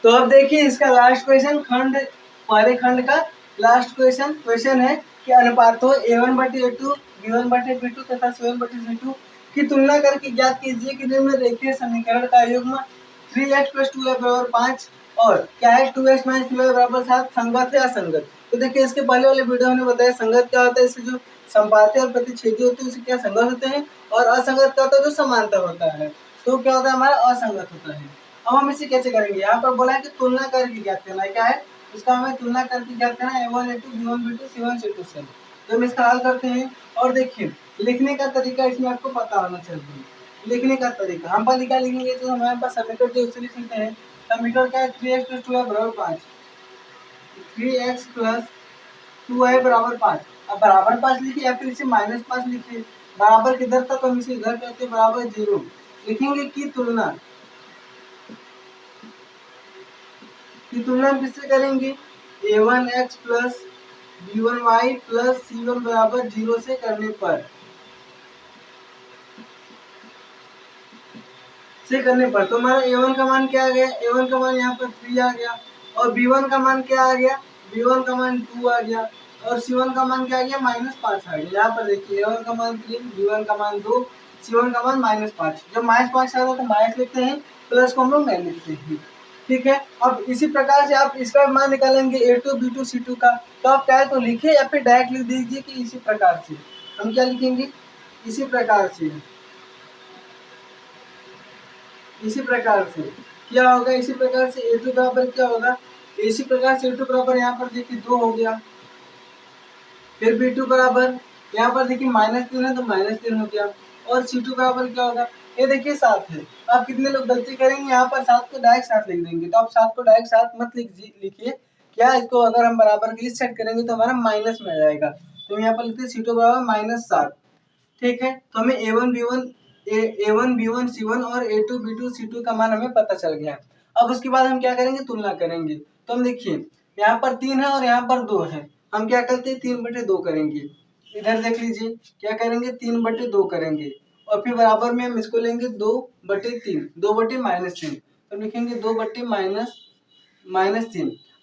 [SPEAKER 1] तो अब देखिए इसका लास्ट क्वेश्चन, पहले खंड का लास्ट क्वेश्चन है कि अनुपातों A1/A2, B1/B2 तथा C1/C2 की तुलना करके ज्ञात कीजिए कि निम्न रेखीय समीकरण का युग्म 3x + 2y = 5 और क्या है 2x - 2y = 7 संगत है असंगत। तो देखिए इसके पहले वाले वीडियो में बताया संगत क्या होता है, इससे जो संपाती और प्रतिच्छेदी होती है उसे क्या संगत होते हैं, और असंगत क्या होता है, जो समांतर होता है, तो क्या होता है, हमारा असंगत होता है। अब हम इसे कैसे करेंगे, यहाँ पर बोला है कि तुलना करके ज्ञात करना है, क्या है इसका, हमें तुलना करके ज्ञात करना है A1A2 B1B2 C1C2 से। तो हम इसका हल करते हैं, और देखिए लिखने का तरीका इसमें आपको पता होना चाहिए। लिखने का तरीका हम पर क्या लिखेंगे, तो हमारे पास समीकरण जो उससे लिख सकते हैं। समीकरण क्या है, 3x + 2y = 5, 3x + 2y = 5। अब बराबर 5 लिखिए या फिर इसे -5 लिखिए, बराबर किधर था तो हम इसे इधर करते हैं, बराबर 0 लिखेंगे। की तुलना हम किससे करेंगे, A1x + B1y + C1 = 0 से करने पर, तो हमारा A1 का मान क्या आ गया, A1 का मान यहाँ पर 3 आ गया, और B1 का मान क्या आ गया, B1 का मान 2 आ गया, और C1 का मान क्या आ गया, -5 आ गया। यहाँ पर देखिए A1 का मान 3, B1 का मान 2, C1 का मान -5। जब -5 आता है तो माइनस लिखते हैं, प्लस को हम लोग नहीं लिखते हैं, ठीक है। अब इसी प्रकार से आप इसका मान निकालेंगे A2 B2 C2 का, तो आप चाहे तो लिखिए या फिर डायरेक्ट लिख दीजिए कि इसी प्रकार से। हम क्या लिखेंगे, इसी प्रकार से, इसी प्रकार से क्या होगा, इसी प्रकार से A2 बराबर क्या होगा, इसी प्रकार से A2 बराबर यहाँ पर देखिए 2 हो गया। फिर B2 बराबर यहाँ पर देखिए -3 है तो -3 हो गया, और C2 बराबर क्या होगा, ये देखिए 7 है। आप कितने लोग गलती करेंगे, यहाँ पर 7 को डायरेक्ट 7 लिख देंगे, तो आप 7 को डायरेक्ट 7 मत लिखिए, क्या इसको अगर हम बराबर के लिए सेट करेंगे तो हमारा माइनस में आ जाएगा। तो यहाँ पर लिखते हैं C2 बराबर -7, ठीक है। तो हमें A1 B1 C1 और A2 B2 C2 का मान हमें पता चल गया। अब उसके बाद हम क्या करेंगे, तुलना करेंगे। तो हम देखिए यहाँ पर 3 है और यहाँ पर 2 है, हम क्या करते हैं 3/2 करेंगे। इधर देख लीजिए क्या करेंगे, 3/2 करेंगे, और फिर बराबर में हम इसको लेंगे 2/3, 2/-3, तो लिखेंगे 2/-3।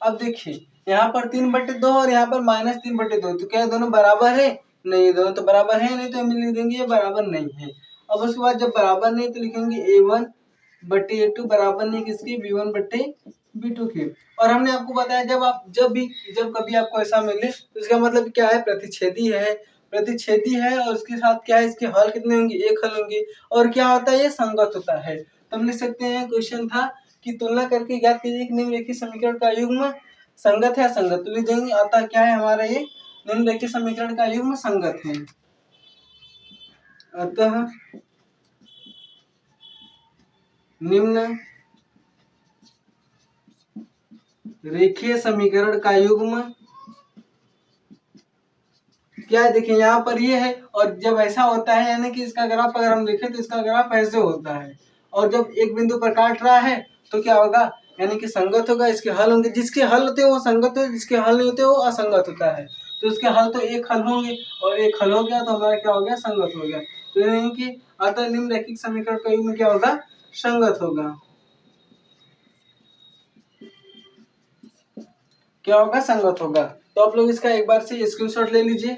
[SPEAKER 1] अब देखिए यहाँ पर 3/2 और यहाँ पर -3/2, तो क्या दोनों बराबर है, नहीं, दोनों तो बराबर है नहीं, तो हम लिख देंगे ये बराबर नहीं है। अब उसके बाद जब बराबर नहीं तो लिखेंगे A1/A2 बराबर नहीं किसके, B1/B2 के। और हमने आपको बताया जब कभी आपको ऐसा मिले तो इसका मतलब क्या है, प्रतिच्छेदी है, और उसके साथ क्या है, इसके हल कितने होंगे, एक हल होंगे, और क्या होता है, ये संगत होता है। तो हम लिख सकते हैं, क्वेश्चन था कि तुलना करके ज्ञात कीजिए कि निम्नलिखित समीकरण का युग्म संगत है असंगत, तो लिख देंगे अतः क्या है हमारा, ये निम्नलिखित समीकरण का युग्म संगत है। अतः निम्न रेखीय समीकरण का युग्म क्या है, देखिए यहाँ पर ये है, और जब ऐसा होता है यानी कि इसका ग्राफ अगर हम देखें तो इसका ग्राफ ऐसे होता है, और जब एक बिंदु पर काट रहा है तो क्या होगा, यानी कि संगत होगा, इसके हल होंगे, जिसके हल होते हैं वो संगत होते, जिसके हल नहीं होते वो असंगत होता है। तो इसके हल तो एक हल होंगे, और एक हल हो गया तो हमारा क्या हो गया, संगत हो गया। तो यानी कि अतः निम्नलिखित समीकरण का युग्म क्या होगा, संगत होगा। क्या होगा, संगत होगा। तो आप लोग इसका एक बार से स्क्रीनशॉट ले लीजिए।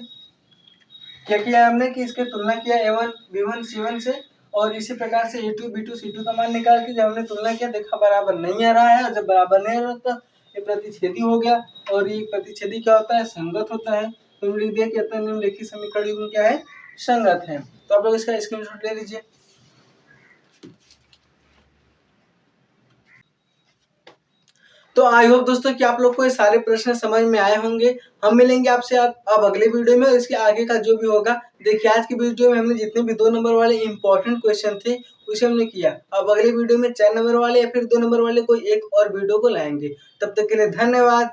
[SPEAKER 1] क्या किया हमने कि इसके तुलना किया A1 B1 C1 से, और इसी प्रकार से A2 B2 C2 का मान निकाल के जब हमने तुलना किया देखा बराबर नहीं आ रहा है, और जब बराबर नहीं आ रहा तो ये प्रतिच्छेदी हो गया, और ये प्रतिच्छेदी क्या होता है, संगत होता है। तो लिख दिया कि अतः निम्नलिखित समीकरण युग्म क्या है, संगत है। तो आप लोग इसका स्क्रीनशॉट ले लीजिए। तो आई होप दोस्तों कि आप लोग को ये सारे प्रश्न समझ में आए होंगे। हम मिलेंगे आपसे अब अगले वीडियो में, और इसके आगे का जो भी होगा। देखिए आज की वीडियो में हमने जितने भी 2 नंबर वाले इंपॉर्टेंट क्वेश्चन थे उसे हमने किया। अब अगले वीडियो में 4 नंबर वाले या फिर 2 नंबर वाले कोई एक और वीडियो को लाएंगे। तब तक के लिए धन्यवाद।